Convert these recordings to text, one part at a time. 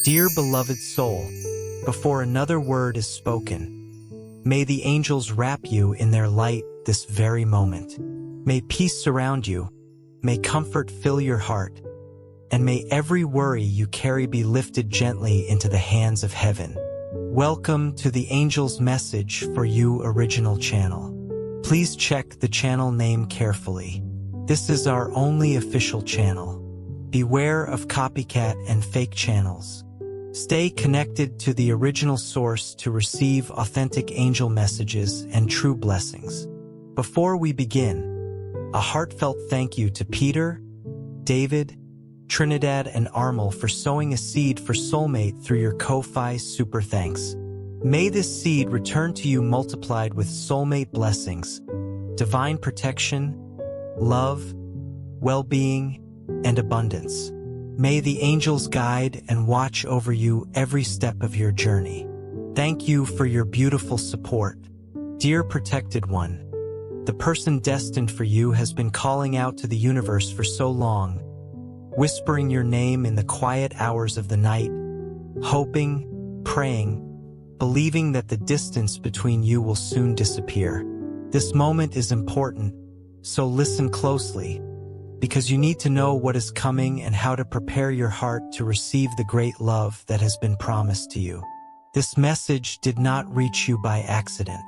Dear beloved soul, before another word is spoken, may the angels wrap you in their light this very moment. May peace surround you, may comfort fill your heart, and may every worry you carry be lifted gently into the hands of heaven. Welcome to the Angel's Message for You original channel. Please check the channel name carefully. This is our only official channel. Beware of copycat and fake channels. Stay connected to the original source to receive authentic angel messages and true blessings. Before we begin, a heartfelt thank you to Peter, David, Trinidad, and Armel for sowing a seed for Soulmate through your Ko-Fi super thanks. May this seed return to you multiplied with soulmate blessings, divine protection, love, well-being, and abundance. May the angels guide and watch over you every step of your journey. Thank you for your beautiful support. Dear protected one, the person destined for you has been calling out to the universe for so long, whispering your name in the quiet hours of the night, hoping, praying, believing that the distance between you will soon disappear. This moment is important, so listen closely, because you need to know what is coming and how to prepare your heart to receive the great love that has been promised to you. This message did not reach you by accident.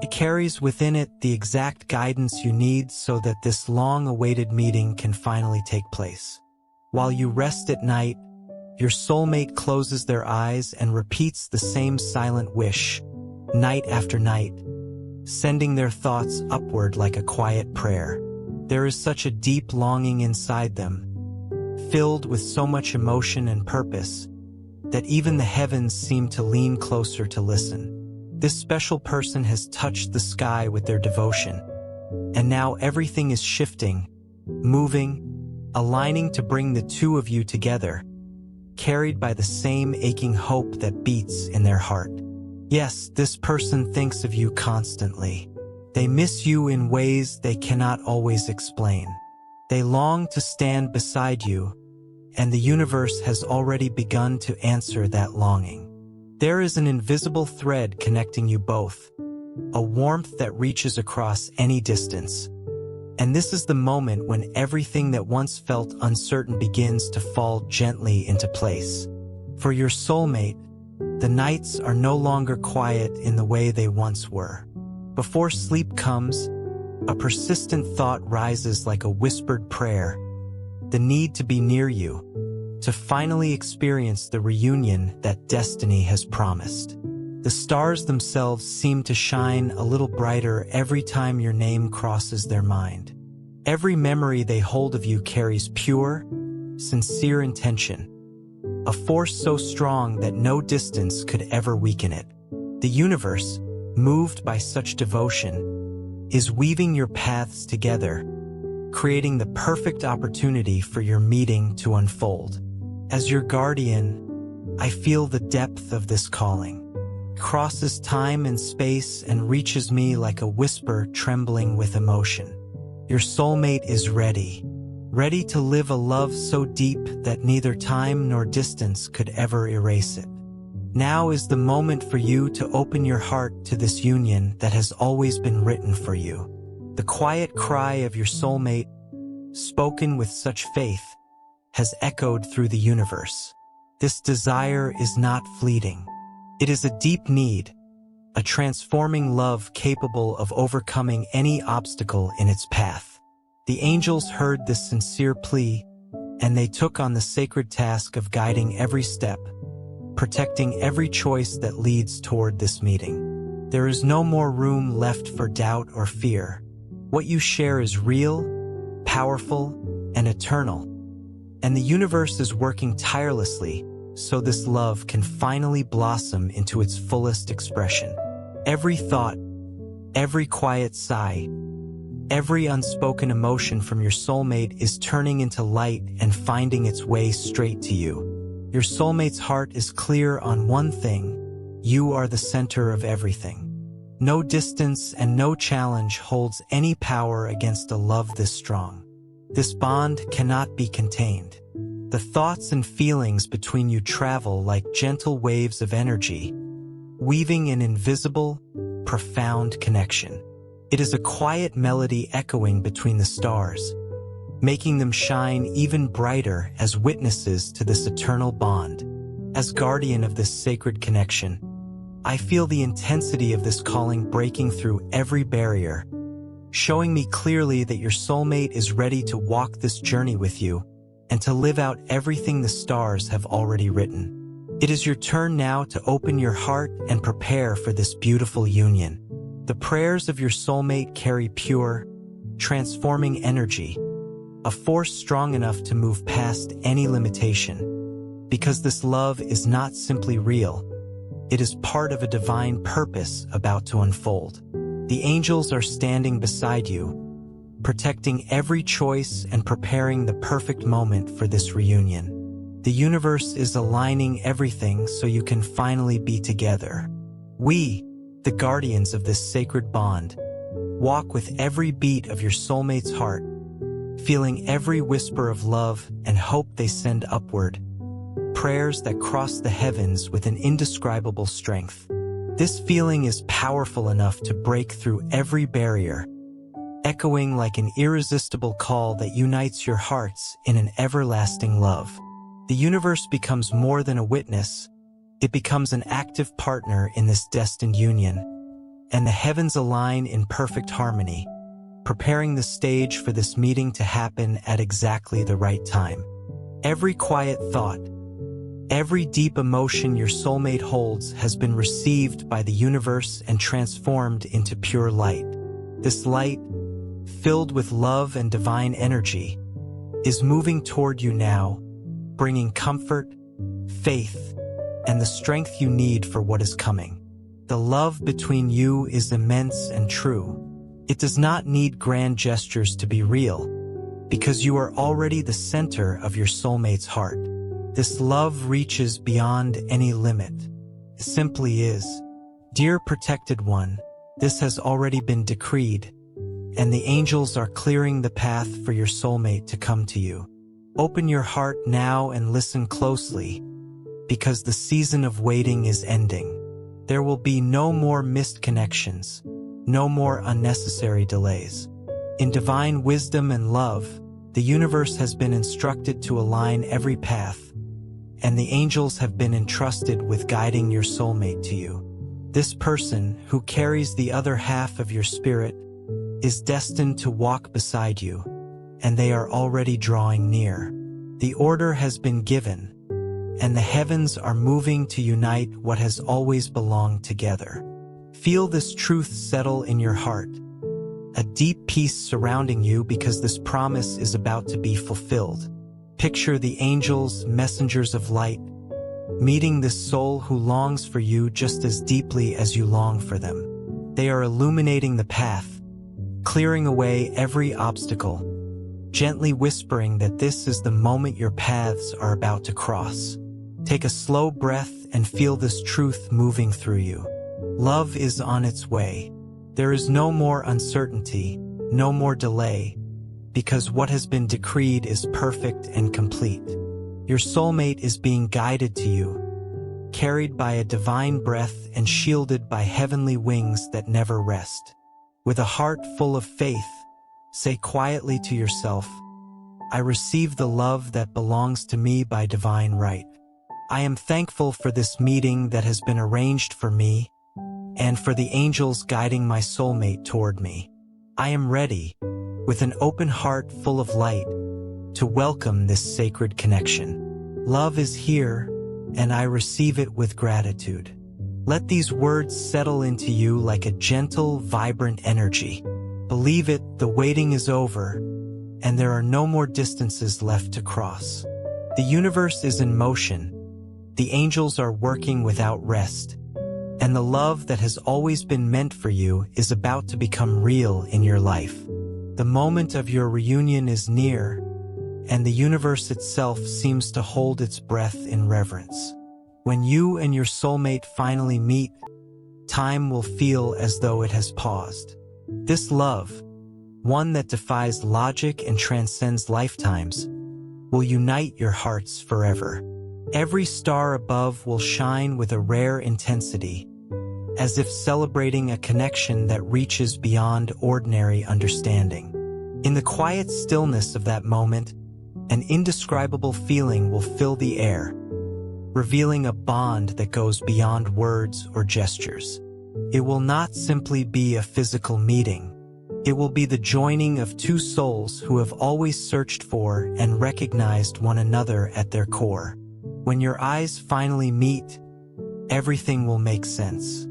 It carries within it the exact guidance you need so that this long-awaited meeting can finally take place. While you rest at night, your soulmate closes their eyes and repeats the same silent wish, night after night, sending their thoughts upward like a quiet prayer. There is such a deep longing inside them, filled with so much emotion and purpose, that even the heavens seem to lean closer to listen. This special person has touched the sky with their devotion, and now everything is shifting, moving, aligning to bring the two of you together, carried by the same aching hope that beats in their heart. Yes, this person thinks of you constantly. They miss you in ways they cannot always explain. They long to stand beside you, and the universe has already begun to answer that longing. There is an invisible thread connecting you both, a warmth that reaches across any distance. And this is the moment when everything that once felt uncertain begins to fall gently into place. For your soulmate, the nights are no longer quiet in the way they once were. Before sleep comes, a persistent thought rises like a whispered prayer, the need to be near you, to finally experience the reunion that destiny has promised. The stars themselves seem to shine a little brighter every time your name crosses their mind. Every memory they hold of you carries pure, sincere intention, a force so strong that no distance could ever weaken it. The universe, moved by such devotion, is weaving your paths together, creating the perfect opportunity for your meeting to unfold. As your guardian, I feel the depth of this calling. It crosses time and space and reaches me like a whisper trembling with emotion. Your soulmate is ready to live a love so deep that neither time nor distance could ever erase it. Now is the moment for you to open your heart to this union that has always been written for you. The quiet cry of your soulmate, spoken with such faith, has echoed through the universe. This desire is not fleeting. It is a deep need, a transforming love capable of overcoming any obstacle in its path. The angels heard this sincere plea, and they took on the sacred task of guiding every step, protecting every choice that leads toward this meeting. There is no more room left for doubt or fear. What you share is real, powerful, and eternal, and the universe is working tirelessly so this love can finally blossom into its fullest expression. Every thought, every quiet sigh, every unspoken emotion from your soulmate is turning into light and finding its way straight to you. Your soulmate's heart is clear on one thing: you are the center of everything. No distance and no challenge holds any power against a love this strong. This bond cannot be contained. The thoughts and feelings between you travel like gentle waves of energy, weaving an invisible, profound connection. It is a quiet melody echoing between the stars, making them shine even brighter as witnesses to this eternal bond. As guardian of this sacred connection, I feel the intensity of this calling breaking through every barrier, showing me clearly that your soulmate is ready to walk this journey with you and to live out everything the stars have already written. It is your turn now to open your heart and prepare for this beautiful union. The prayers of your soulmate carry pure, transforming energy, a force strong enough to move past any limitation. Because this love is not simply real, it is part of a divine purpose about to unfold. The angels are standing beside you, protecting every choice and preparing the perfect moment for this reunion. The universe is aligning everything so you can finally be together. We, the guardians of this sacred bond, walk with every beat of your soulmate's heart, feeling every whisper of love and hope they send upward, prayers that cross the heavens with an indescribable strength. This feeling is powerful enough to break through every barrier, echoing like an irresistible call that unites your hearts in an everlasting love. The universe becomes more than a witness, it becomes an active partner in this destined union, and the heavens align in perfect harmony, preparing the stage for this meeting to happen at exactly the right time. Every quiet thought, every deep emotion your soulmate holds has been received by the universe and transformed into pure light. This light, filled with love and divine energy, is moving toward you now, bringing comfort, faith, and the strength you need for what is coming. The love between you is immense and true. It does not need grand gestures to be real, because you are already the center of your soulmate's heart. This love reaches beyond any limit. It simply is. Dear protected one, this has already been decreed, and the angels are clearing the path for your soulmate to come to you. Open your heart now and listen closely, because the season of waiting is ending. There will be no more missed connections, no more unnecessary delays. In divine wisdom and love, the universe has been instructed to align every path, and the angels have been entrusted with guiding your soulmate to you. This person, who carries the other half of your spirit, is destined to walk beside you, and they are already drawing near. The order has been given, and the heavens are moving to unite what has always belonged together. Feel this truth settle in your heart, a deep peace surrounding you because this promise is about to be fulfilled. Picture the angels, messengers of light, meeting this soul who longs for you just as deeply as you long for them. They are illuminating the path, clearing away every obstacle, gently whispering that this is the moment your paths are about to cross. Take a slow breath and feel this truth moving through you. Love is on its way. There is no more uncertainty, no more delay, because what has been decreed is perfect and complete. Your soulmate is being guided to you, carried by a divine breath and shielded by heavenly wings that never rest. With a heart full of faith, say quietly to yourself, I receive the love that belongs to me by divine right. I am thankful for this meeting that has been arranged for me, and for the angels guiding my soulmate toward me. I am ready, with an open heart full of light, to welcome this sacred connection. Love is here, and I receive it with gratitude. Let these words settle into you like a gentle, vibrant energy. Believe it, the waiting is over, and there are no more distances left to cross. The universe is in motion, the angels are working without rest, and the love that has always been meant for you is about to become real in your life. The moment of your reunion is near, and the universe itself seems to hold its breath in reverence. When you and your soulmate finally meet, time will feel as though it has paused. This love, one that defies logic and transcends lifetimes, will unite your hearts forever. Every star above will shine with a rare intensity, as if celebrating a connection that reaches beyond ordinary understanding. In the quiet stillness of that moment, an indescribable feeling will fill the air, revealing a bond that goes beyond words or gestures. It will not simply be a physical meeting. It will be the joining of two souls who have always searched for and recognized one another at their core. When your eyes finally meet, everything will make sense.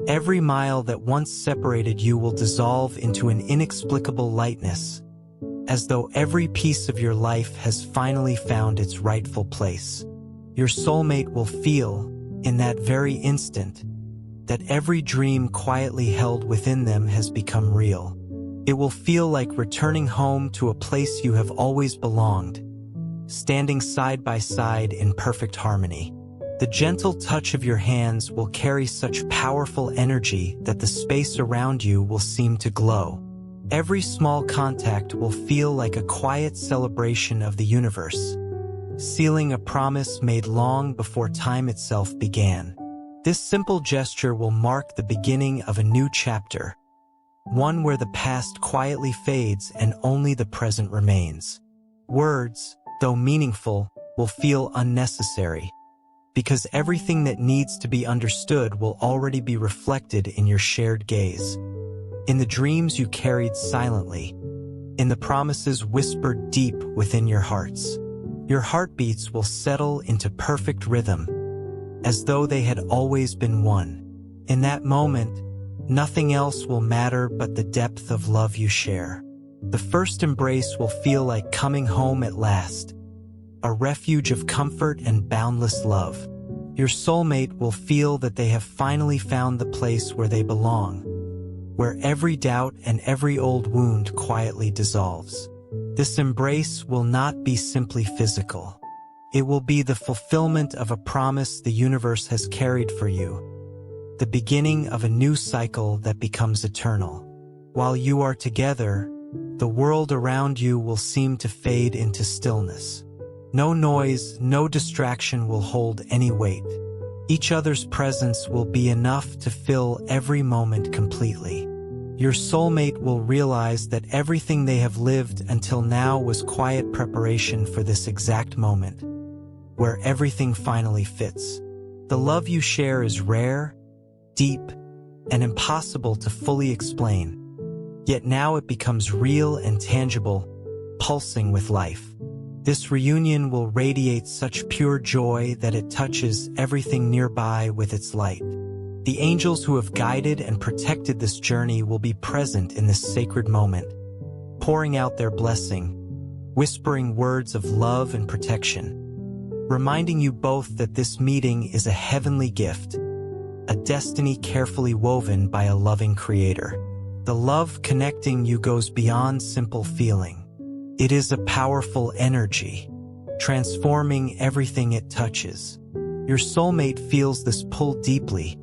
Every mile that once separated you will dissolve into an inexplicable lightness, as though every piece of your life has finally found its rightful place. Your soulmate will feel, in that very instant, that every dream quietly held within them has become real. It will feel like returning home to a place you have always belonged, standing side by side in perfect harmony. The gentle touch of your hands will carry such powerful energy that the space around you will seem to glow. Every small contact will feel like a quiet celebration of the universe, sealing a promise made long before time itself began. This simple gesture will mark the beginning of a new chapter, one where the past quietly fades and only the present remains. Words, though meaningful, will feel unnecessary, because everything that needs to be understood will already be reflected in your shared gaze, in the dreams you carried silently, in the promises whispered deep within your hearts. Your heartbeats will settle into perfect rhythm, as though they had always been one. In that moment, nothing else will matter but the depth of love you share. The first embrace will feel like coming home at last, a refuge of comfort and boundless love. Your soulmate will feel that they have finally found the place where they belong, where every doubt and every old wound quietly dissolves. This embrace will not be simply physical. It will be the fulfillment of a promise the universe has carried for you, the beginning of a new cycle that becomes eternal. While you are together, the world around you will seem to fade into stillness. No noise, no distraction will hold any weight. Each other's presence will be enough to fill every moment completely. Your soulmate will realize that everything they have lived until now was quiet preparation for this exact moment, where everything finally fits. The love you share is rare, deep, and impossible to fully explain. Yet now it becomes real and tangible, pulsing with life. This reunion will radiate such pure joy that it touches everything nearby with its light. The angels who have guided and protected this journey will be present in this sacred moment, pouring out their blessing, whispering words of love and protection, reminding you both that this meeting is a heavenly gift, a destiny carefully woven by a loving creator. The love connecting you goes beyond simple feeling. It is a powerful energy, transforming everything it touches. Your soulmate feels this pull deeply,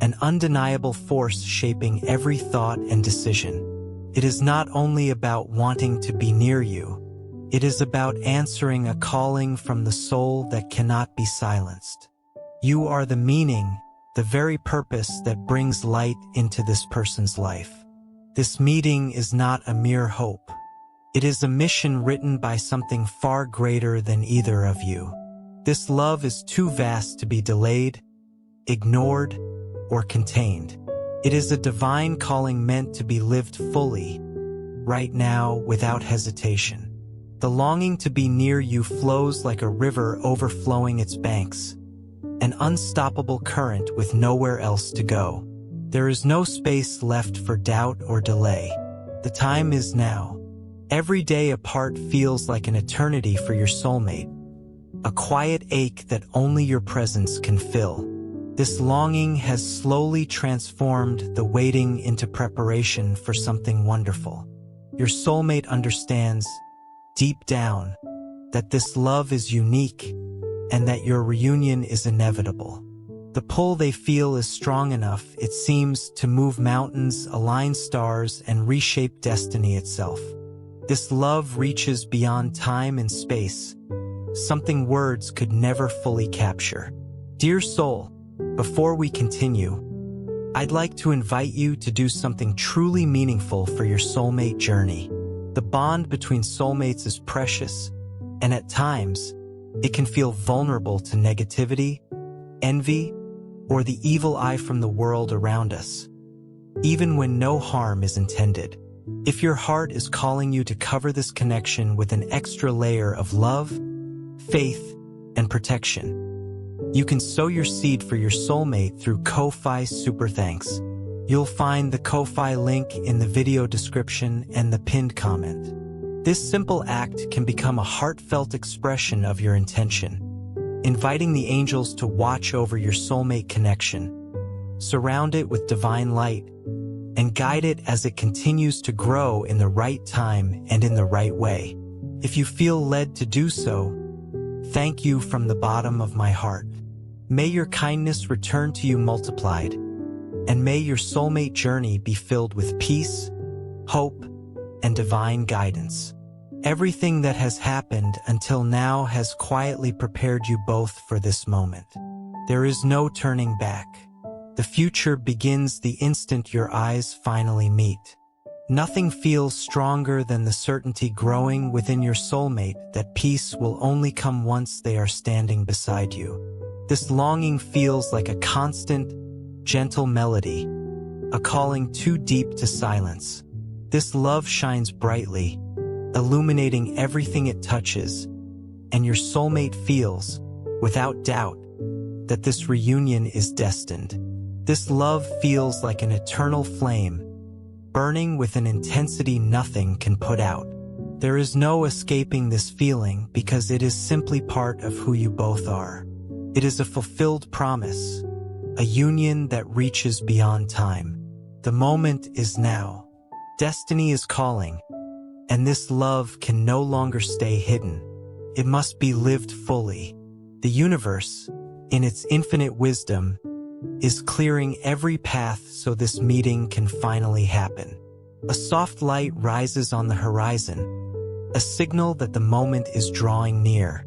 an undeniable force shaping every thought and decision. It is not only about wanting to be near you, it is about answering a calling from the soul that cannot be silenced. You are the meaning, the very purpose that brings light into this person's life. This meeting is not a mere hope. It is a mission written by something far greater than either of you. This love is too vast to be delayed, ignored, or contained. It is a divine calling meant to be lived fully, right now, without hesitation. The longing to be near you flows like a river overflowing its banks, an unstoppable current with nowhere else to go. There is no space left for doubt or delay. The time is now. Every day apart feels like an eternity for your soulmate, a quiet ache that only your presence can fill. This longing has slowly transformed the waiting into preparation for something wonderful. Your soulmate understands, deep down, that this love is unique and that your reunion is inevitable. The pull they feel is strong enough, it seems, to move mountains, align stars, and reshape destiny itself. This love reaches beyond time and space, something words could never fully capture. Dear soul, before we continue, I'd like to invite you to do something truly meaningful for your soulmate journey. The bond between soulmates is precious, and at times, it can feel vulnerable to negativity, envy, or the evil eye from the world around us, even when no harm is intended. If your heart is calling you to cover this connection with an extra layer of love, faith, and protection, you can sow your seed for your soulmate through Ko-Fi Super Thanks. You'll find the Ko-Fi link in the video description and the pinned comment. This simple act can become a heartfelt expression of your intention, inviting the angels to watch over your soulmate connection, surround it with divine light, and guide it as it continues to grow in the right time and in the right way. If you feel led to do so, thank you from the bottom of my heart. May your kindness return to you multiplied, and may your soulmate journey be filled with peace, hope, and divine guidance. Everything that has happened until now has quietly prepared you both for this moment. There is no turning back. The future begins the instant your eyes finally meet. Nothing feels stronger than the certainty growing within your soulmate that peace will only come once they are standing beside you. This longing feels like a constant, gentle melody, a calling too deep to silence. This love shines brightly, illuminating everything it touches, and your soulmate feels, without doubt, that this reunion is destined. This love feels like an eternal flame, burning with an intensity nothing can put out. There is no escaping this feeling because it is simply part of who you both are. It is a fulfilled promise, a union that reaches beyond time. The moment is now. Destiny is calling, and this love can no longer stay hidden. It must be lived fully. The universe, in its infinite wisdom, is clearing every path so this meeting can finally happen. A soft light rises on the horizon, a signal that the moment is drawing near.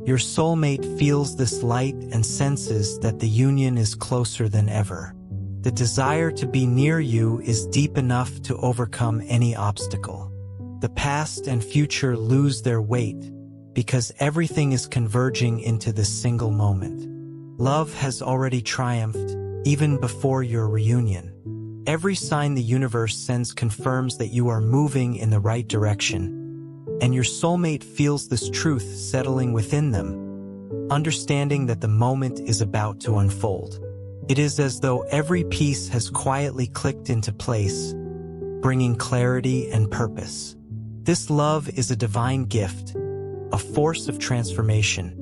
Your soulmate feels this light and senses that the union is closer than ever. The desire to be near you is deep enough to overcome any obstacle. The past and future lose their weight because everything is converging into this single moment. Love has already triumphed even before your reunion. Every sign the universe sends confirms that you are moving in the right direction, and your soulmate feels this truth settling within them, understanding that the moment is about to unfold. It is as though every piece has quietly clicked into place, bringing clarity and purpose. This love is a divine gift, a force of transformation,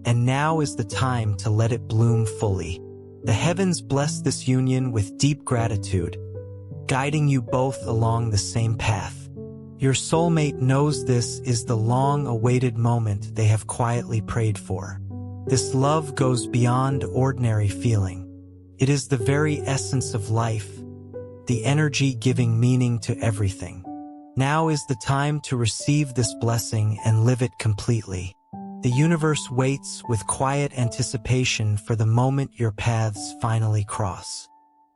and now is the time to let it bloom fully. The heavens bless this union with deep gratitude, guiding you both along the same path. Your soulmate knows this is the long-awaited moment they have quietly prayed for. This love goes beyond ordinary feeling. It is the very essence of life, the energy giving meaning to everything. Now is the time to receive this blessing and live it completely. The universe waits with quiet anticipation for the moment your paths finally cross.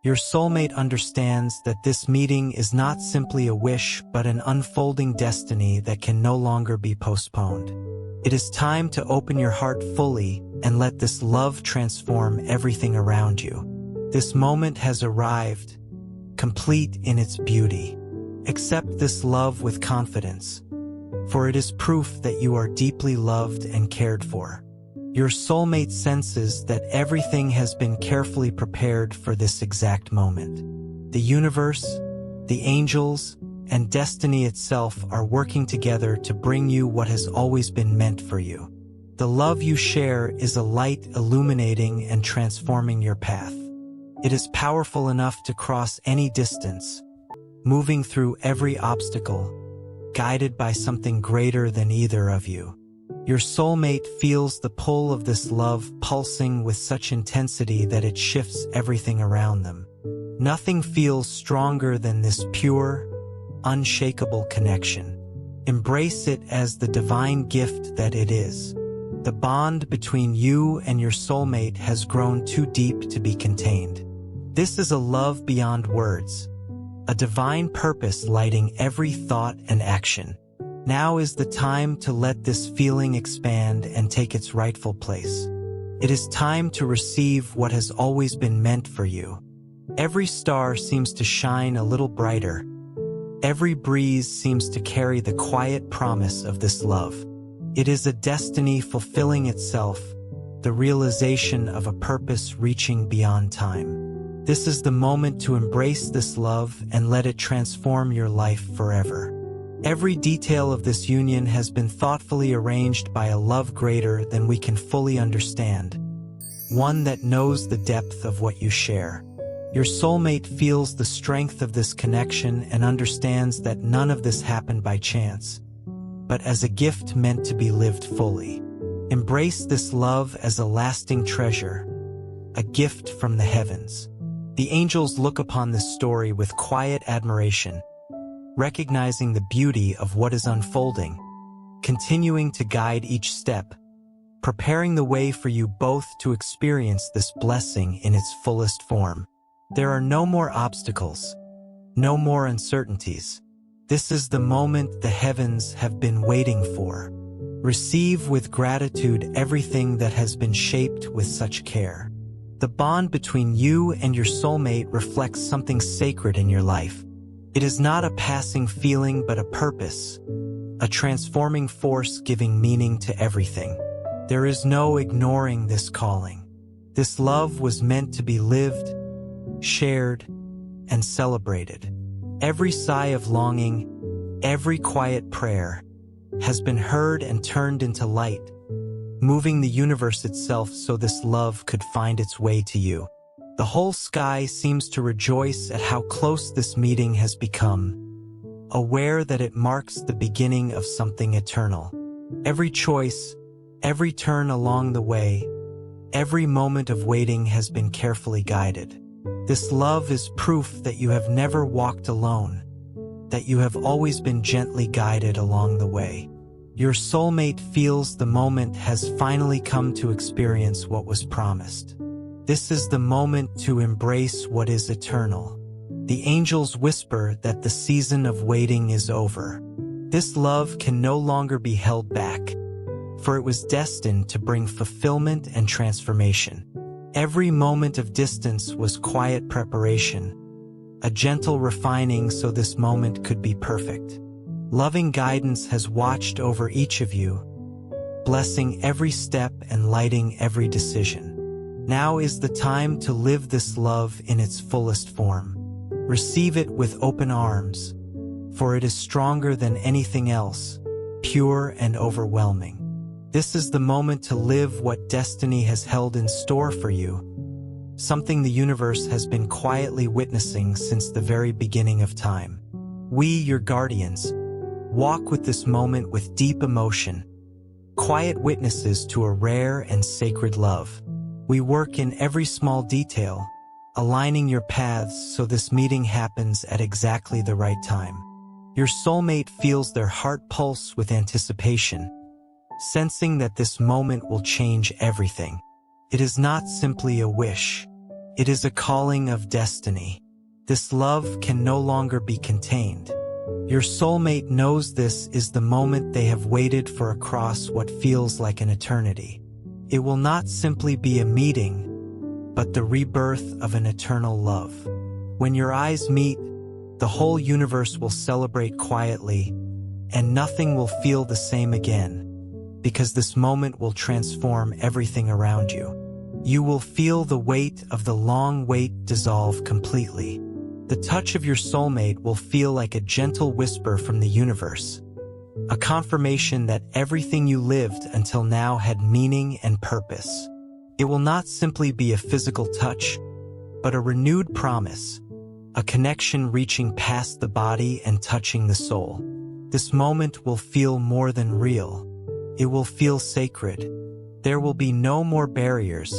Your soulmate understands that this meeting is not simply a wish but an unfolding destiny that can no longer be postponed. It is time to open your heart fully and let this love transform everything around you. This moment has arrived, complete in its beauty. Accept this love with confidence, for it is proof that you are deeply loved and cared for. Your soulmate senses that everything has been carefully prepared for this exact moment. The universe, the angels, and destiny itself are working together to bring you what has always been meant for you. The love you share is a light illuminating and transforming your path. It is powerful enough to cross any distance, moving through every obstacle, guided by something greater than either of you. Your soulmate feels the pull of this love pulsing with such intensity that it shifts everything around them. Nothing feels stronger than this pure, unshakable connection. Embrace it as the divine gift that it is. The bond between you and your soulmate has grown too deep to be contained. This is a love beyond words, a divine purpose lighting every thought and action. Now is the time to let this feeling expand and take its rightful place. It is time to receive what has always been meant for you. Every star seems to shine a little brighter. Every breeze seems to carry the quiet promise of this love. It is a destiny fulfilling itself, the realization of a purpose reaching beyond time. This is the moment to embrace this love and let it transform your life forever. Every detail of this union has been thoughtfully arranged by a love greater than we can fully understand, one that knows the depth of what you share. Your soulmate feels the strength of this connection and understands that none of this happened by chance, but as a gift meant to be lived fully. Embrace this love as a lasting treasure, a gift from the heavens. The angels look upon this story with quiet admiration, recognizing the beauty of what is unfolding, continuing to guide each step, preparing the way for you both to experience this blessing in its fullest form. There are no more obstacles, no more uncertainties. This is the moment the heavens have been waiting for. Receive with gratitude everything that has been shaped with such care. The bond between you and your soulmate reflects something sacred in your life. It is not a passing feeling but a purpose, a transforming force giving meaning to everything. There is no ignoring this calling. This love was meant to be lived, shared, and celebrated. Every sigh of longing, every quiet prayer has been heard and turned into light, moving the universe itself so this love could find its way to you. The whole sky seems to rejoice at how close this meeting has become, aware that it marks the beginning of something eternal. Every choice, every turn along the way, every moment of waiting has been carefully guided. This love is proof that you have never walked alone, that you have always been gently guided along the way. Your soulmate feels the moment has finally come to experience what was promised. This is the moment to embrace what is eternal. The angels whisper that the season of waiting is over. This love can no longer be held back, for it was destined to bring fulfillment and transformation. Every moment of distance was quiet preparation, a gentle refining so this moment could be perfect. Loving guidance has watched over each of you, blessing every step and lighting every decision. Now is the time to live this love in its fullest form. Receive it with open arms, for it is stronger than anything else, pure and overwhelming. This is the moment to live what destiny has held in store for you, something the universe has been quietly witnessing since the very beginning of time. We, your guardians, walk with this moment with deep emotion, quiet witnesses to a rare and sacred love. We work in every small detail, aligning your paths so this meeting happens at exactly the right time. Your soulmate feels their heart pulse with anticipation, sensing that this moment will change everything. It is not simply a wish. It is a calling of destiny. This love can no longer be contained. Your soulmate knows this is the moment they have waited for across what feels like an eternity. It will not simply be a meeting, but the rebirth of an eternal love. When your eyes meet, the whole universe will celebrate quietly, and nothing will feel the same again, because this moment will transform everything around you. You will feel the weight of the long wait dissolve completely. The touch of your soulmate will feel like a gentle whisper from the universe, a confirmation that everything you lived until now had meaning and purpose. It will not simply be a physical touch, but a renewed promise, a connection reaching past the body and touching the soul. This moment will feel more than real. It will feel sacred. There will be no more barriers,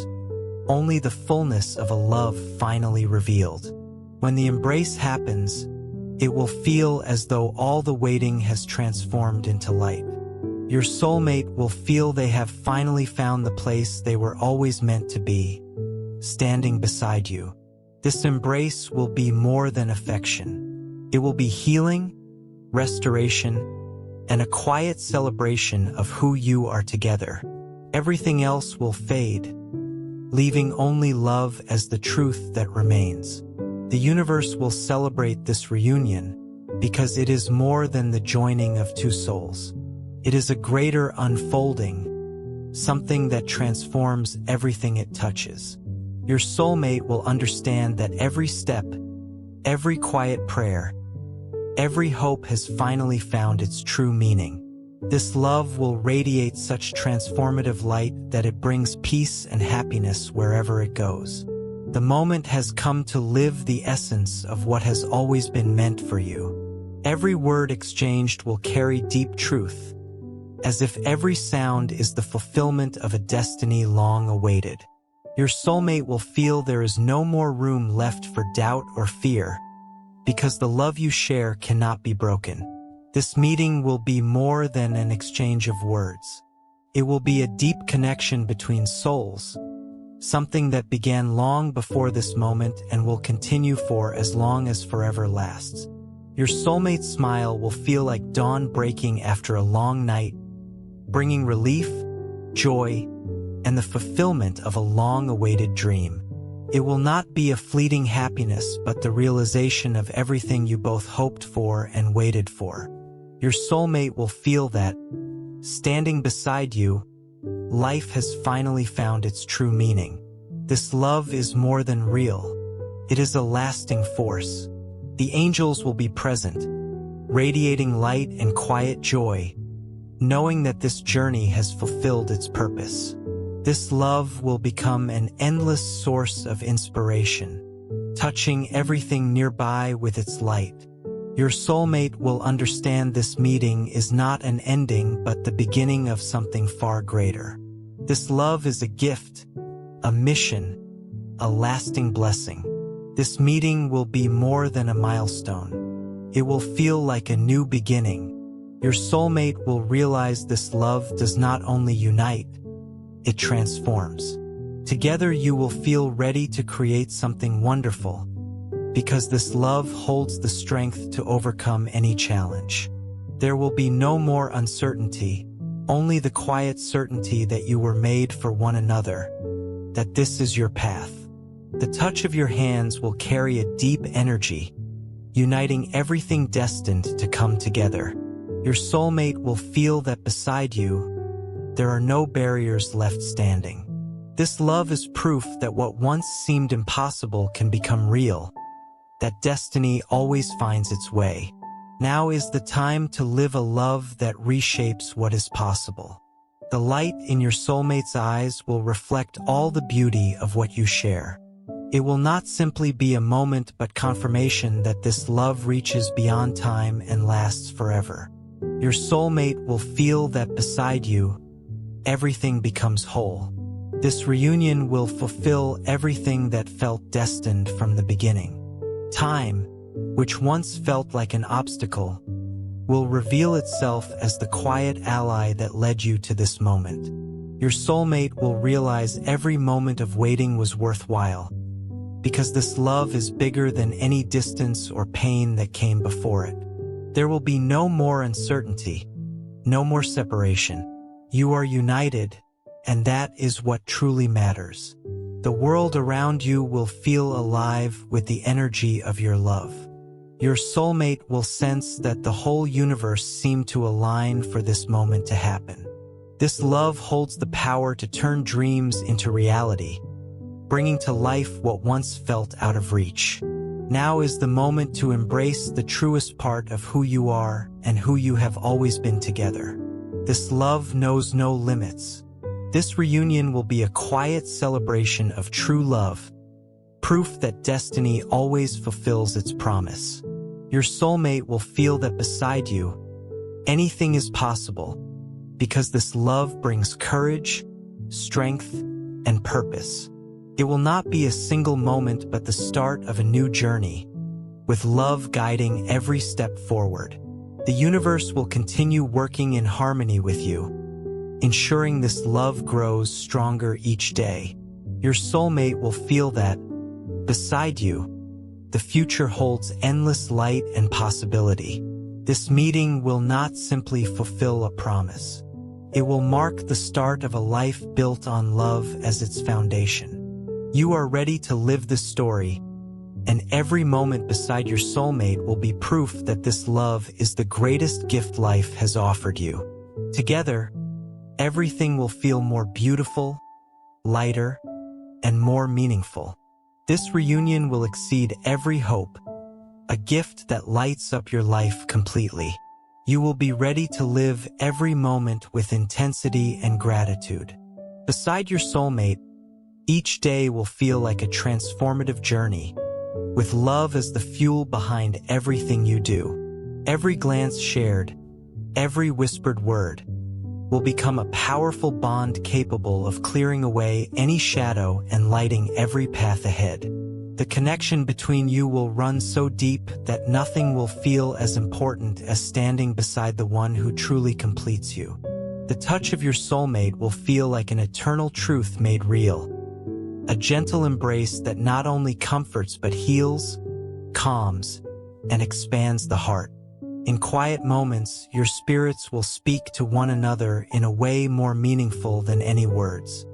only the fullness of a love finally revealed. When the embrace happens, it will feel as though all the waiting has transformed into light. Your soulmate will feel they have finally found the place they were always meant to be, standing beside you. This embrace will be more than affection. It will be healing, restoration, and a quiet celebration of who you are together. Everything else will fade, leaving only love as the truth that remains. The universe will celebrate this reunion because it is more than the joining of two souls. It is a greater unfolding, something that transforms everything it touches. Your soulmate will understand that every step, every quiet prayer, every hope has finally found its true meaning. This love will radiate such transformative light that it brings peace and happiness wherever it goes. The moment has come to live the essence of what has always been meant for you. Every word exchanged will carry deep truth, as if every sound is the fulfillment of a destiny long awaited. Your soulmate will feel there is no more room left for doubt or fear, because the love you share cannot be broken. This meeting will be more than an exchange of words. It will be a deep connection between souls, something that began long before this moment and will continue for as long as forever lasts. Your soulmate's smile will feel like dawn breaking after a long night, bringing relief, joy, and the fulfillment of a long-awaited dream. It will not be a fleeting happiness, but the realization of everything you both hoped for and waited for. Your soulmate will feel that, standing beside you, life has finally found its true meaning. This love is more than real. It is a lasting force. The angels will be present, radiating light and quiet joy, knowing that this journey has fulfilled its purpose. This love will become an endless source of inspiration, touching everything nearby with its light. Your soulmate will understand this meeting is not an ending but the beginning of something far greater. This love is a gift, a mission, a lasting blessing. This meeting will be more than a milestone. It will feel like a new beginning. Your soulmate will realize this love does not only unite, it transforms. Together you will feel ready to create something wonderful, because this love holds the strength to overcome any challenge. There will be no more uncertainty, only the quiet certainty that you were made for one another, that this is your path. The touch of your hands will carry a deep energy, uniting everything destined to come together. Your soulmate will feel that beside you, there are no barriers left standing. This love is proof that what once seemed impossible can become real, that destiny always finds its way. Now is the time to live a love that reshapes what is possible. The light in your soulmate's eyes will reflect all the beauty of what you share. It will not simply be a moment but confirmation that this love reaches beyond time and lasts forever. Your soulmate will feel that beside you, everything becomes whole. This reunion will fulfill everything that felt destined from the beginning. Time, which once felt like an obstacle, will reveal itself as the quiet ally that led you to this moment. Your soulmate will realize every moment of waiting was worthwhile, because this love is bigger than any distance or pain that came before it. There will be no more uncertainty, no more separation. You are united, and that is what truly matters. The world around you will feel alive with the energy of your love. Your soulmate will sense that the whole universe seemed to align for this moment to happen. This love holds the power to turn dreams into reality, bringing to life what once felt out of reach. Now is the moment to embrace the truest part of who you are and who you have always been together. This love knows no limits. This reunion will be a quiet celebration of true love, proof that destiny always fulfills its promise. Your soulmate will feel that beside you, anything is possible, because this love brings courage, strength, and purpose. It will not be a single moment but the start of a new journey, with love guiding every step forward. The universe will continue working in harmony with you, ensuring this love grows stronger each day. Your soulmate will feel that, beside you, the future holds endless light and possibility. This meeting will not simply fulfill a promise. It will mark the start of a life built on love as its foundation. You are ready to live this story, and every moment beside your soulmate will be proof that this love is the greatest gift life has offered you. Together, everything will feel more beautiful, lighter, and more meaningful. This reunion will exceed every hope, a gift that lights up your life completely. You will be ready to live every moment with intensity and gratitude. Beside your soulmate, each day will feel like a transformative journey, with love as the fuel behind everything you do. Every glance shared, every whispered word, will become a powerful bond capable of clearing away any shadow and lighting every path ahead. The connection between you will run so deep that nothing will feel as important as standing beside the one who truly completes you. The touch of your soulmate will feel like an eternal truth made real, a gentle embrace that not only comforts but heals, calms, and expands the heart. In quiet moments, your spirits will speak to one another in a way more meaningful than any words.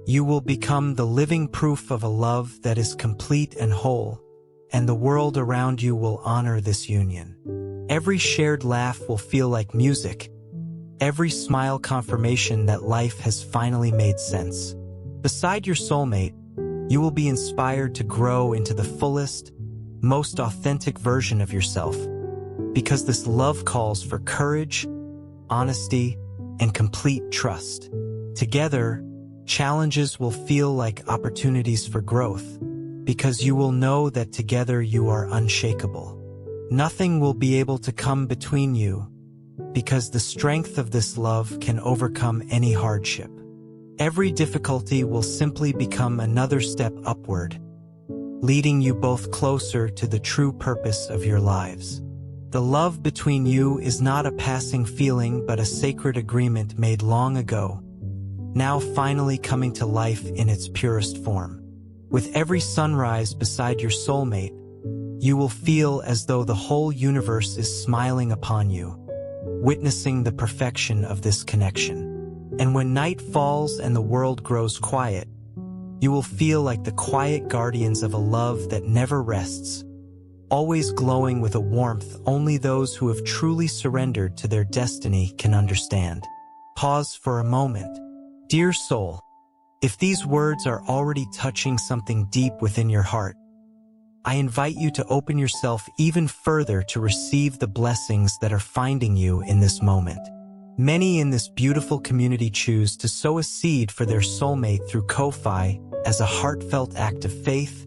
You will become the living proof of a love that is complete and whole, and the world around you will honor this union. Every shared laugh will feel like music, every smile confirmation that life has finally made sense. Beside your soulmate, you will be inspired to grow into the fullest, most authentic version of yourself, because this love calls for courage, honesty, and complete trust. Together, challenges will feel like opportunities for growth, because you will know that together you are unshakable. Nothing will be able to come between you, because the strength of this love can overcome any hardship. Every difficulty will simply become another step upward, leading you both closer to the true purpose of your lives. The love between you is not a passing feeling but a sacred agreement made long ago, now finally coming to life in its purest form. With every sunrise beside your soulmate, you will feel as though the whole universe is smiling upon you, witnessing the perfection of this connection. And when night falls and the world grows quiet, you will feel like the quiet guardians of a love that never rests, always glowing with a warmth only those who have truly surrendered to their destiny can understand. Pause for a moment. Dear soul, if these words are already touching something deep within your heart, I invite you to open yourself even further to receive the blessings that are finding you in this moment. Many in this beautiful community choose to sow a seed for their soulmate through Ko-Fi as a heartfelt act of faith,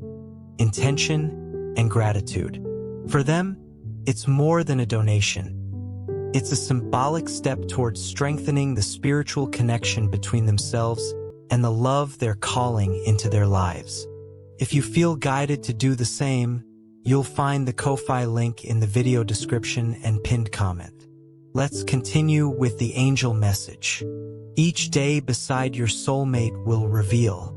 intention, and gratitude. For them, it's more than a donation. It's a symbolic step towards strengthening the spiritual connection between themselves and the love they're calling into their lives. If you feel guided to do the same, you'll find the Ko-Fi link in the video description and pinned comment. Let's continue with the angel message. Each day beside your soulmate will reveal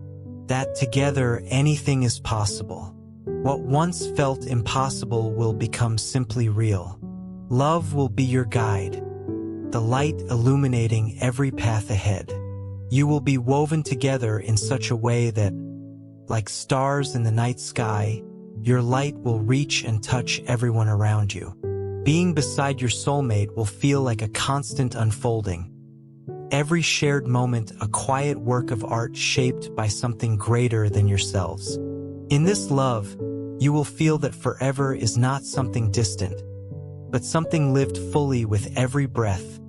that together anything is possible. What once felt impossible will become simply real. Love will be your guide, the light illuminating every path ahead. You will be woven together in such a way that, like stars in the night sky, your light will reach and touch everyone around you. Being beside your soulmate will feel like a constant unfolding. Every shared moment a quiet work of art shaped by something greater than yourselves. In this love, you will feel that forever is not something distant, but something lived fully with every breath,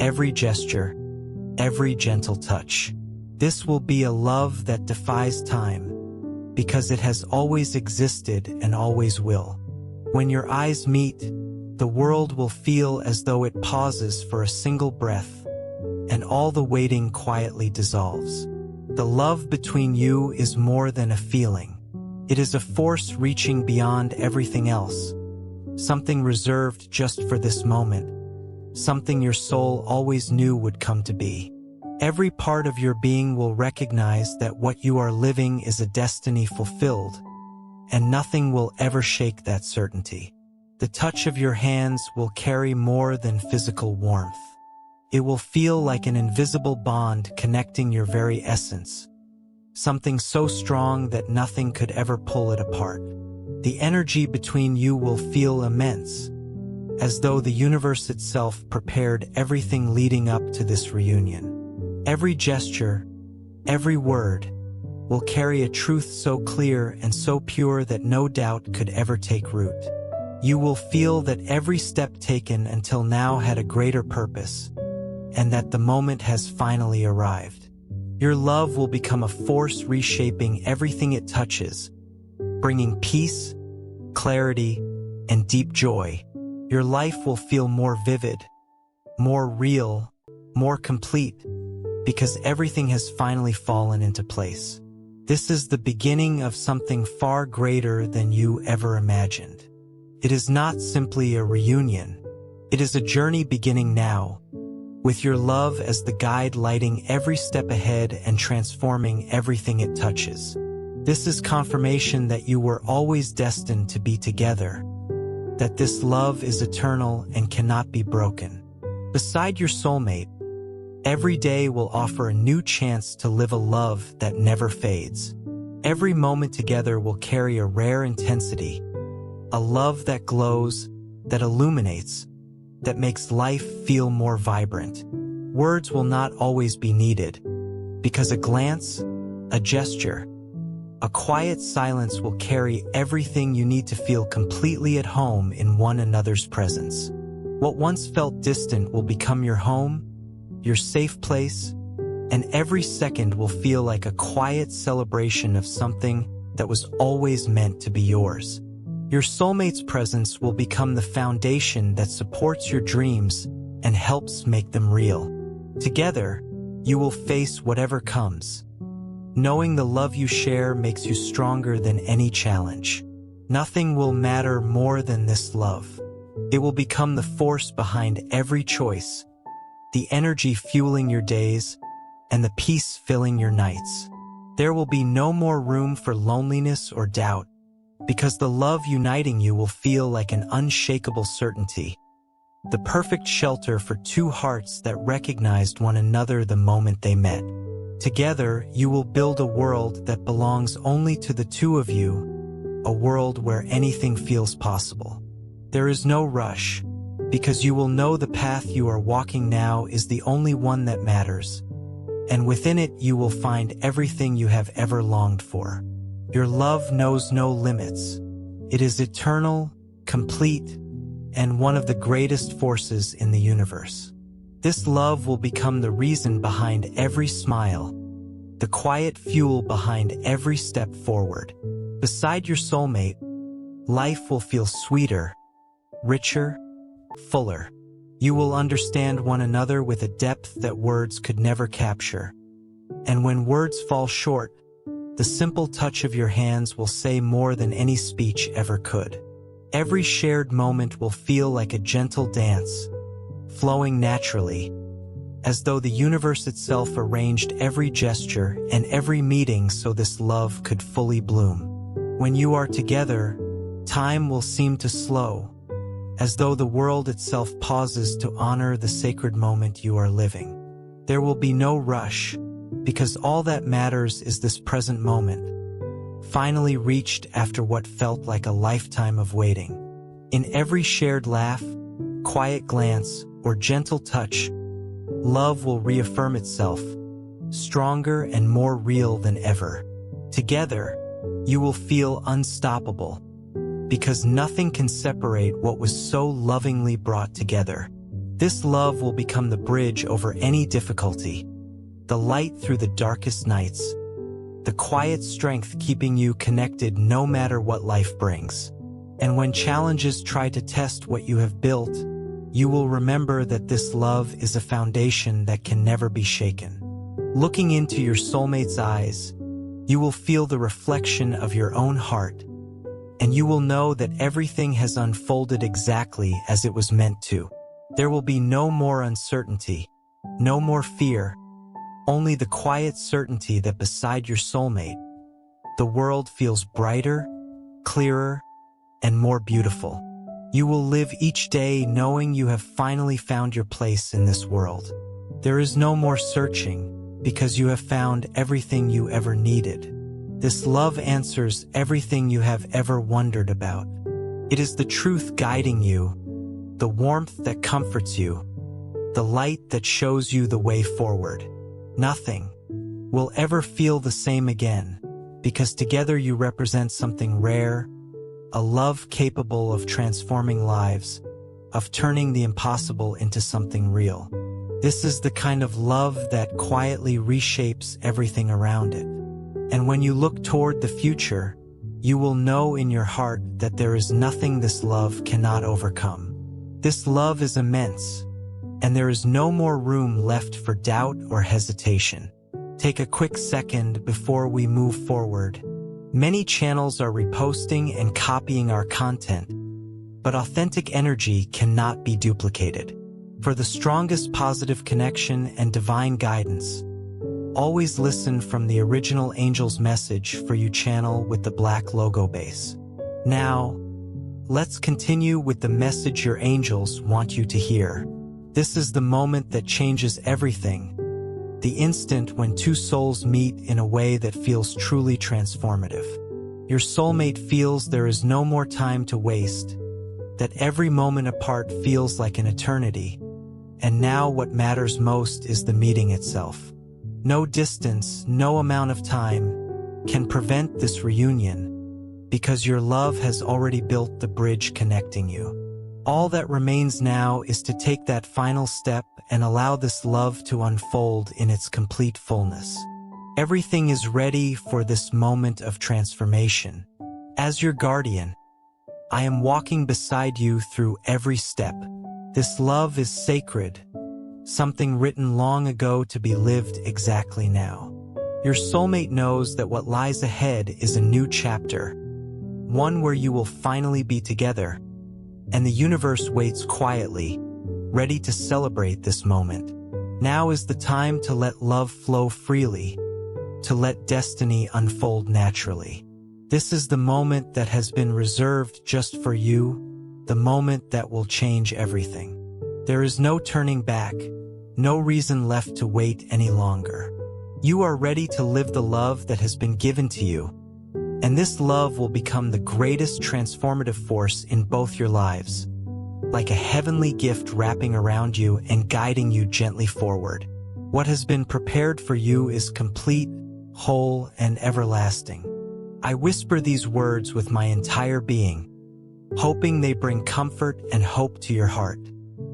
every gesture, every gentle touch. This will be a love that defies time, because it has always existed and always will. When your eyes meet, the world will feel as though it pauses for a single breath, and all the waiting quietly dissolves. The love between you is more than a feeling. It is a force reaching beyond everything else, something reserved just for this moment, something your soul always knew would come to be. Every part of your being will recognize that what you are living is a destiny fulfilled, and nothing will ever shake that certainty. The touch of your hands will carry more than physical warmth. It will feel like an invisible bond connecting your very essence, something so strong that nothing could ever pull it apart. The energy between you will feel immense, as though the universe itself prepared everything leading up to this reunion. Every gesture, every word, will carry a truth so clear and so pure that no doubt could ever take root. You will feel that every step taken until now had a greater purpose, and that the moment has finally arrived. Your love will become a force reshaping everything it touches, bringing peace, clarity, and deep joy. Your life will feel more vivid, more real, more complete, because everything has finally fallen into place. This is the beginning of something far greater than you ever imagined. It is not simply a reunion. It is a journey beginning now, with your love as the guide lighting every step ahead and transforming everything it touches. This is confirmation that you were always destined to be together, that this love is eternal and cannot be broken. Beside your soulmate, every day will offer a new chance to live a love that never fades. Every moment together will carry a rare intensity, a love that glows, that illuminates, that makes life feel more vibrant. Words will not always be needed, because a glance, a gesture, a quiet silence will carry everything you need to feel completely at home in one another's presence. What once felt distant will become your home, your safe place, and every second will feel like a quiet celebration of something that was always meant to be yours. Your soulmate's presence will become the foundation that supports your dreams and helps make them real. Together, you will face whatever comes, knowing the love you share makes you stronger than any challenge. Nothing will matter more than this love. It will become the force behind every choice, the energy fueling your days, and the peace filling your nights. There will be no more room for loneliness or doubt, because the love uniting you will feel like an unshakable certainty, the perfect shelter for two hearts that recognized one another the moment they met. Together, you will build a world that belongs only to the two of you, a world where anything feels possible. There is no rush, because you will know the path you are walking now is the only one that matters, and within it you will find everything you have ever longed for. Your love knows no limits. It is eternal, complete, and one of the greatest forces in the universe. This love will become the reason behind every smile, the quiet fuel behind every step forward. Beside your soulmate, life will feel sweeter, richer, fuller. You will understand one another with a depth that words could never capture. And when words fall short, the simple touch of your hands will say more than any speech ever could. Every shared moment will feel like a gentle dance, flowing naturally, as though the universe itself arranged every gesture and every meeting so this love could fully bloom. When you are together, time will seem to slow, as though the world itself pauses to honor the sacred moment you are living. There will be no rush, because all that matters is this present moment, finally reached after what felt like a lifetime of waiting. In every shared laugh, quiet glance, or gentle touch, love will reaffirm itself, stronger and more real than ever. Together, you will feel unstoppable, because nothing can separate what was so lovingly brought together. This love will become the bridge over any difficulty, the light through the darkest nights, the quiet strength keeping you connected no matter what life brings. And when challenges try to test what you have built, you will remember that this love is a foundation that can never be shaken. Looking into your soulmate's eyes, you will feel the reflection of your own heart, and you will know that everything has unfolded exactly as it was meant to. There will be no more uncertainty, no more fear, only the quiet certainty that beside your soulmate, the world feels brighter, clearer, and more beautiful. You will live each day knowing you have finally found your place in this world. There is no more searching because you have found everything you ever needed. This love answers everything you have ever wondered about. It is the truth guiding you, the warmth that comforts you, the light that shows you the way forward. Nothing will ever feel the same again, because together you represent something rare, a love capable of transforming lives, of turning the impossible into something real. This is the kind of love that quietly reshapes everything around it. And when you look toward the future, you will know in your heart that there is nothing this love cannot overcome. This love is immense, and there is no more room left for doubt or hesitation. Take a quick second before we move forward. Many channels are reposting and copying our content, but authentic energy cannot be duplicated. For the strongest positive connection and divine guidance, always listen from the original Angel's Message for You channel with the black logo base. Now, let's continue with the message your angels want you to hear. This is the moment that changes everything, the instant when two souls meet in a way that feels truly transformative. Your soulmate feels there is no more time to waste, that every moment apart feels like an eternity, and now what matters most is the meeting itself. No distance, no amount of time can prevent this reunion, because your love has already built the bridge connecting you. All that remains now is to take that final step and allow this love to unfold in its complete fullness. Everything is ready for this moment of transformation. As your guardian, I am walking beside you through every step. This love is sacred, something written long ago to be lived exactly now. Your soulmate knows that what lies ahead is a new chapter, one where you will finally be together, and the universe waits quietly, ready to celebrate this moment. Now is the time to let love flow freely, to let destiny unfold naturally. This is the moment that has been reserved just for you, the moment that will change everything. There is no turning back, no reason left to wait any longer. You are ready to live the love that has been given to you, and this love will become the greatest transformative force in both your lives, like a heavenly gift wrapping around you and guiding you gently forward. What has been prepared for you is complete, whole, and everlasting. I whisper these words with my entire being, hoping they bring comfort and hope to your heart.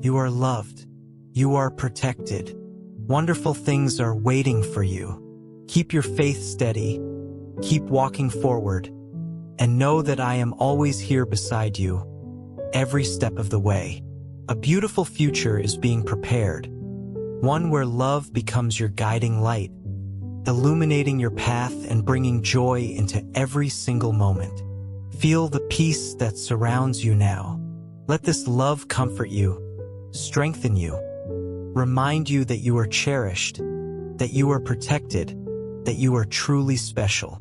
You are loved. You are protected. Wonderful things are waiting for you. Keep your faith steady. Keep walking forward. And know that I am always here beside you, every step of the way. A beautiful future is being prepared. One where love becomes your guiding light, illuminating your path and bringing joy into every single moment. Feel the peace that surrounds you now. Let this love comfort you, strengthen you, remind you that you are cherished, that you are protected, that you are truly special.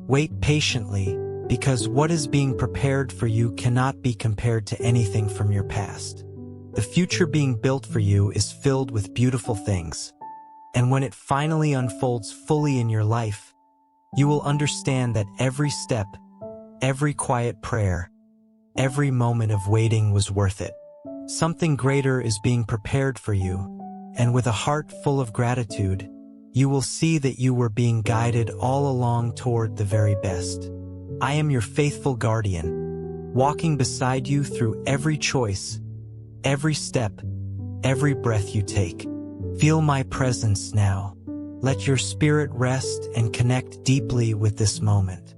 Wait patiently, because what is being prepared for you cannot be compared to anything from your past. The future being built for you is filled with beautiful things, and when it finally unfolds fully in your life, you will understand that every step, every quiet prayer, every moment of waiting was worth it. Something greater is being prepared for you, and with a heart full of gratitude, you will see that you were being guided all along toward the very best. I am your faithful guardian, walking beside you through every choice, every step, every breath you take. Feel my presence now. Let your spirit rest and connect deeply with this moment.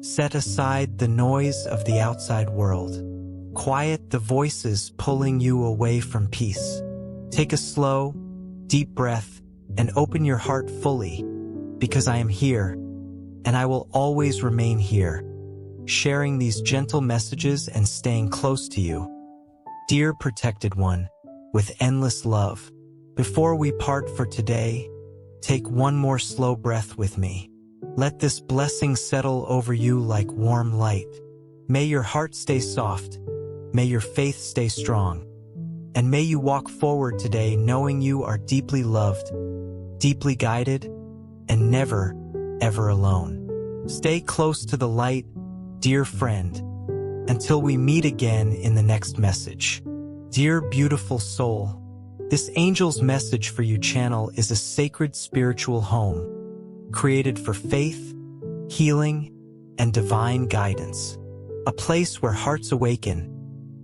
Set aside the noise of the outside world. Quiet the voices pulling you away from peace. Take a slow, deep breath and open your heart fully, because I am here, and I will always remain here. sharing these gentle messages and staying close to you. Dear protected one, with endless love, before we part for today, take one more slow breath with me. Let this blessing settle over you like warm light. May your heart stay soft. May your faith stay strong. And may you walk forward today knowing you are deeply loved, deeply guided, and never, ever alone. Stay close to the light, dear friend, until we meet again in the next message. Dear beautiful soul, this angel's message for you channel is a sacred spiritual home, created for faith, healing, and divine guidance. A place where hearts awaken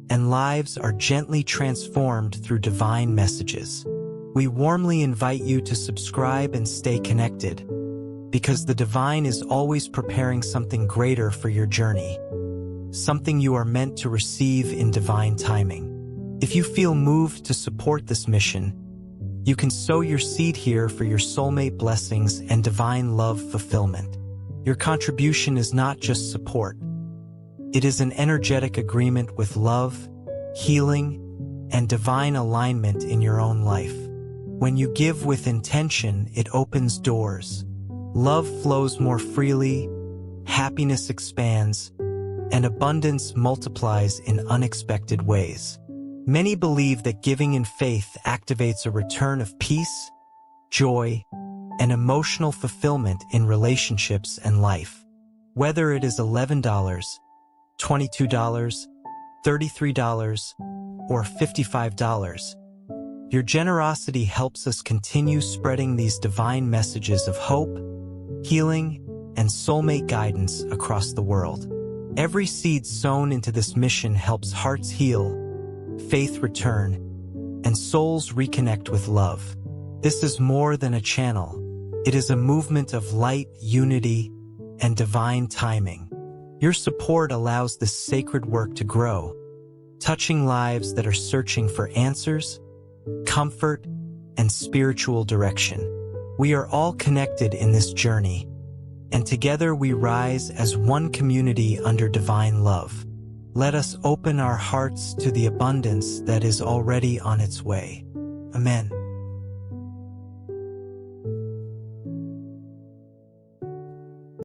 and lives are gently transformed through divine messages. We warmly invite you to subscribe and stay connected, because the divine is always preparing something greater for your journey, something you are meant to receive in divine timing. If you feel moved to support this mission, you can sow your seed here for your soulmate blessings and divine love fulfillment. Your contribution is not just support. It is an energetic agreement with love, healing, and divine alignment in your own life. When you give with intention, it opens doors. Love flows more freely, happiness expands, and abundance multiplies in unexpected ways. Many believe that giving in faith activates a return of peace, joy, and emotional fulfillment in relationships and life. Whether it is $11, $22, $33, or $55, your generosity helps us continue spreading these divine messages of hope, healing, and soulmate guidance across the world. Every seed sown into this mission helps hearts heal, faith return, and souls reconnect with love. This is more than a channel. It is a movement of light, unity, and divine timing. Your support allows this sacred work to grow, touching lives that are searching for answers, comfort, and spiritual direction. We are all connected in this journey, and together we rise as one community under divine love. Let us open our hearts to the abundance that is already on its way. Amen.